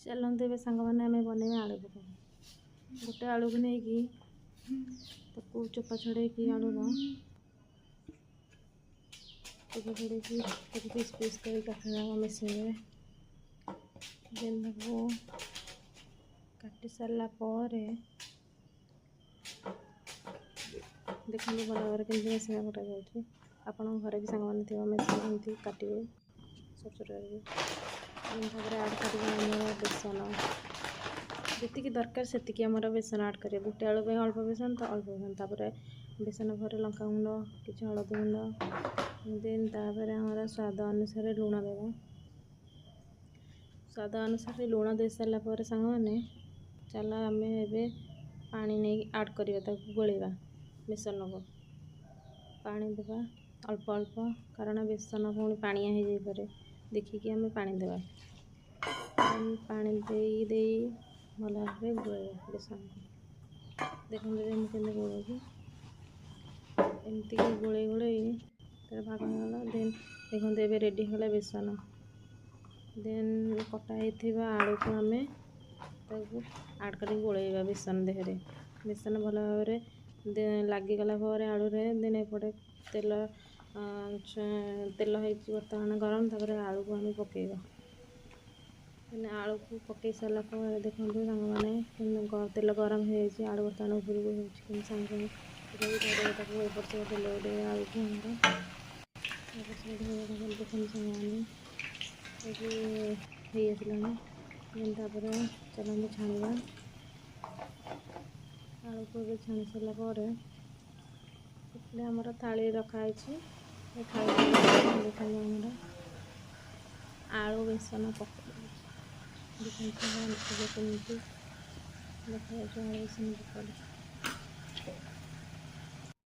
चलते ए सांग मैंने आम बनवा आलू पकौड़ा। गोटे आलू को नहीं चोपा छड़े आलू चोपा छड़े पीस पीस कर काटना मेसीन काटी सारा देखते भल भाव में केमती मेसीन कटा जाऊँगी। आपण घर भी सांग मैंने मेसीन कमी काटे छोट छोट आड कर बेसन जी दरकार से बेसन आड करें। गोटे आलू अल्प बेसन तो अल्प बेसन तापर बेसन पर लंका गुंड कि हलदी गुंड देन तापर हमारा स्वाद अनुसार लुण देवा। स्वाद अनुसार लुण दे सारा पर सांग मैंने चल आम ए पानी नहीं आड करवा गोलेवा बेसन को पानी देवा अल्प अल्प कारण बेसन पुणी पानिया हो जापे देखिकी आम पानी देवा पानी दे भल भाव गोलेवा बेसन देखते मुझे गोलूँ एमती गोले गोले भाग होगा। देन देखते ए रेडी होगा बेसन देन कटा आलू को आम आड कर गोलेवा बेसन देहरे बेसन भल भाव में लगिगला आलू देन एपटे तेल तेल बर्तमान गरम तापर आलू को आम पकेगा आलू को पकई सारा पर देखते सांग मैंने तेल गरम हो आलू बर्तमान उपरको हो सांगे सांगे एपट से तेल उड़े आलू को देखते सांग मैंने तापर चलते छाणवा आलू को छाणी सारा पर आमर थाली रखाई देखते आमर आलू बेसन पकड़ देखते कमी देखा आलू बेसन पकड़।